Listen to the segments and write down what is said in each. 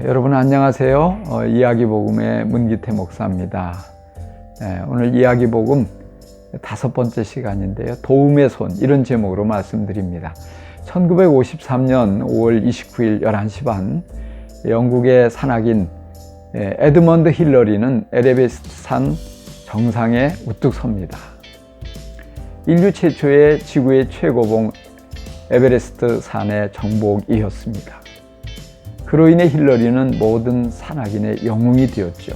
여러분 안녕하세요. 이야기복음의 문기태 목사입니다. 오늘 이야기복음 5번째 시간인데요. 도움의 손, 이런 제목으로 말씀드립니다. 1953년 5월 29일 11시 반 영국의 산악인 에드먼드 힐러리는 에베레스트 산 정상에 우뚝 섭니다. 인류 최초의 지구의 최고봉 에베레스트 산의 정복이었습니다. 그로 인해 힐러리는 모든 산악인의 영웅이 되었죠.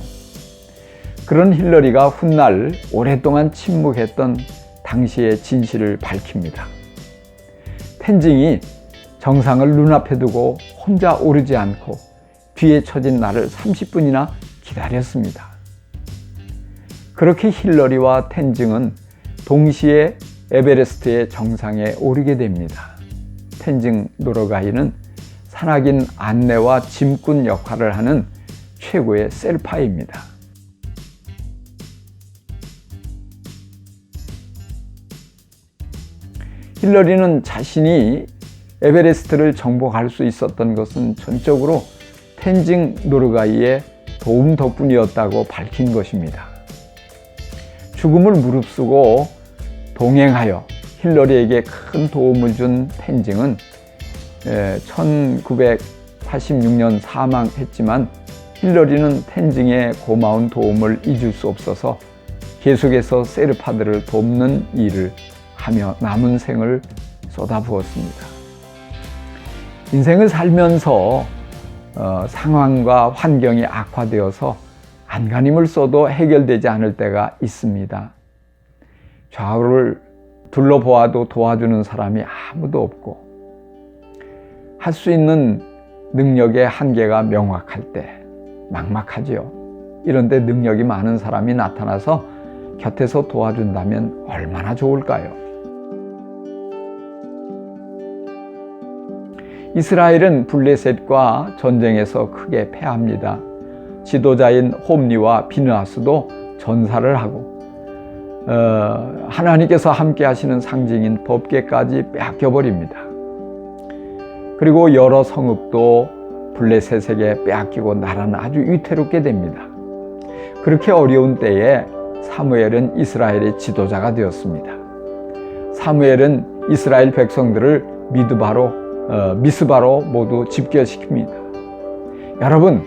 그런 힐러리가 훗날 오랫동안 침묵했던 당시의 진실을 밝힙니다. 텐징이 정상을 눈앞에 두고 혼자 오르지 않고 뒤에 처진 나를 30분이나 기다렸습니다. 그렇게 힐러리와 텐징은 동시에 에베레스트의 정상에 오르게 됩니다. 텐징 노르가이는 산악인 안내와 짐꾼 역할을 하는 최고의 셀파입니다. 힐러리는 자신이 에베레스트를 정복할 수 있었던 것은 전적으로 텐징 노르가이의 도움 덕분이었다고 밝힌 것입니다. 죽음을 무릅쓰고 동행하여 힐러리에게 큰 도움을 준 텐징은 1986년 사망했지만 힐러리는 텐징의 고마운 도움을 잊을 수 없어서 계속해서 세르파들을 돕는 일을 하며 남은 생을 쏟아부었습니다. 인생을 살면서 상황과 환경이 악화되어서 안간힘을 써도 해결되지 않을 때가 있습니다. 좌우를 둘러보아도 도와주는 사람이 아무도 없고 할 수 있는 능력의 한계가 명확할 때 막막하지요. 이런데 능력이 많은 사람이 나타나서 곁에서 도와준다면 얼마나 좋을까요? 이스라엘은 블레셋과 전쟁에서 크게 패합니다. 지도자인 홈리와 비느하스도 전사를 하고 하나님께서 함께 하시는 상징인 법궤까지 빼앗겨버립니다. 그리고 여러 성읍도 블레셋에게 빼앗기고 나라는 아주 위태롭게 됩니다. 그렇게 어려운 때에 사무엘은 이스라엘의 지도자가 되었습니다. 사무엘은 이스라엘 백성들을 미스바로 모두 집결시킵니다. 여러분,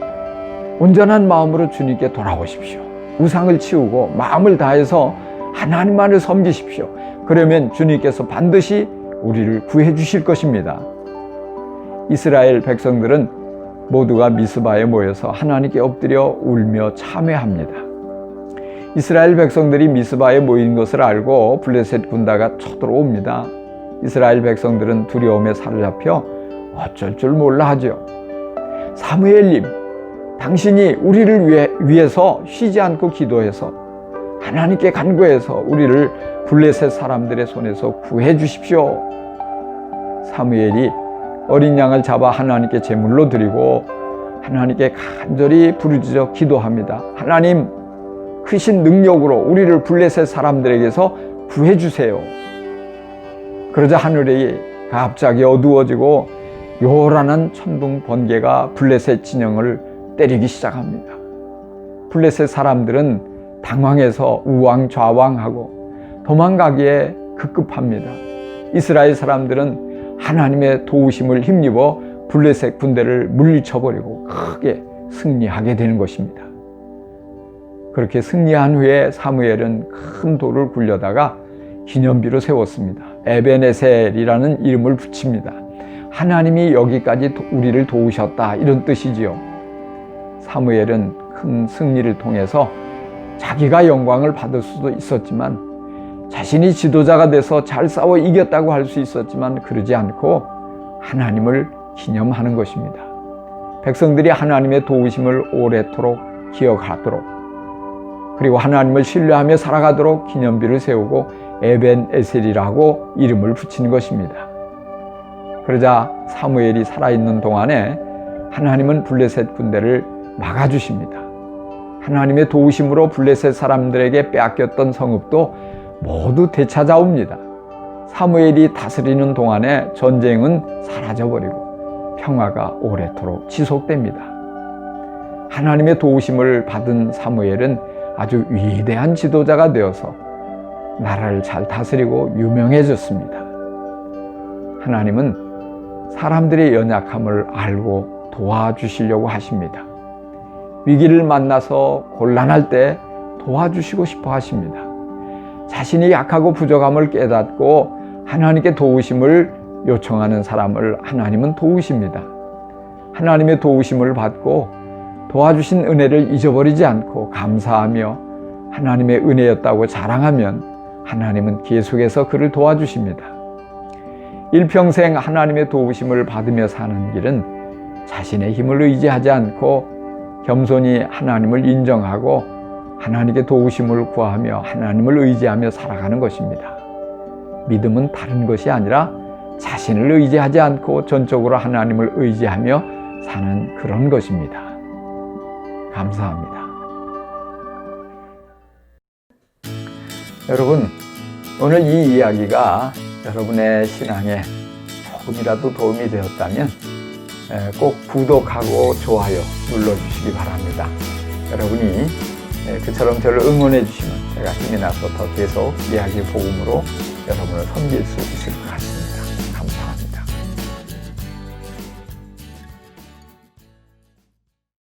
온전한 마음으로 주님께 돌아오십시오. 우상을 치우고 마음을 다해서 하나님만을 섬기십시오. 그러면 주님께서 반드시 우리를 구해 주실 것입니다. 이스라엘 백성들은 모두가 미스바에 모여서 하나님께 엎드려 울며 참회합니다. 이스라엘 백성들이 미스바에 모인 것을 알고 블레셋 군대가 쳐들어옵니다. 이스라엘 백성들은 두려움에 사로잡혀 어쩔 줄 몰라 하죠. 사무엘님, 당신이 우리를 위해서 쉬지 않고 기도해서 하나님께 간구해서 우리를 블레셋 사람들의 손에서 구해 주십시오. 사무엘이 어린 양을 잡아 하나님께 제물로 드리고 하나님께 간절히 부르짖어 기도합니다. 하나님, 크신 능력으로 우리를 블레셋 사람들에게서 구해 주세요. 그러자 하늘이 갑자기 어두워지고 요란한 천둥 번개가 블레셋 진영을 때리기 시작합니다. 블레셋 사람들은 당황해서 우왕좌왕하고 도망가기에 급급합니다. 이스라엘 사람들은 하나님의 도우심을 힘입어 블레셋 군대를 물리쳐버리고 크게 승리하게 되는 것입니다. 그렇게 승리한 후에 사무엘은 큰 돌을 굴려다가 기념비로 세웠습니다. 에벤에셀이라는 이름을 붙입니다. 하나님이 여기까지 우리를 도우셨다, 이런 뜻이지요. 사무엘은 큰 승리를 통해서 자기가 영광을 받을 수도 있었지만 자신이 지도자가 돼서 잘 싸워 이겼다고 할 수 있었지만 그러지 않고 하나님을 기념하는 것입니다. 백성들이 하나님의 도우심을 오래도록 기억하도록, 그리고 하나님을 신뢰하며 살아가도록 기념비를 세우고 에벤에셀이라고 이름을 붙인 것입니다. 그러자 사무엘이 살아있는 동안에 하나님은 블레셋 군대를 막아주십니다. 하나님의 도우심으로 블레셋 사람들에게 빼앗겼던 성읍도 모두 되찾아옵니다. 사무엘이 다스리는 동안에 전쟁은 사라져버리고 평화가 오래도록 지속됩니다. 하나님의 도우심을 받은 사무엘은 아주 위대한 지도자가 되어서 나라를 잘 다스리고 유명해졌습니다. 하나님은 사람들의 연약함을 알고 도와주시려고 하십니다. 위기를 만나서 곤란할 때 도와주시고 싶어 하십니다. 자신이 약하고 부족함을 깨닫고 하나님께 도우심을 요청하는 사람을 하나님은 도우십니다. 하나님의 도우심을 받고 도와주신 은혜를 잊어버리지 않고 감사하며 하나님의 은혜였다고 자랑하면 하나님은 계속해서 그를 도와주십니다. 일평생 하나님의 도우심을 받으며 사는 길은 자신의 힘을 의지하지 않고 겸손히 하나님을 인정하고 하나님께 도우심을 구하며 하나님을 의지하며 살아가는 것입니다. 믿음은 다른 것이 아니라 자신을 의지하지 않고 전적으로 하나님을 의지하며 사는 그런 것입니다. 감사합니다. 여러분, 오늘 이 이야기가 여러분의 신앙에 조금이라도 도움이 되었다면 꼭 구독하고 좋아요 눌러주시기 바랍니다. 여러분이 그처럼 저를 응원해 주시면 제가 힘이 나서 더 계속 이야기 복음으로 여러분을 섬길 수 있을 것 같습니다.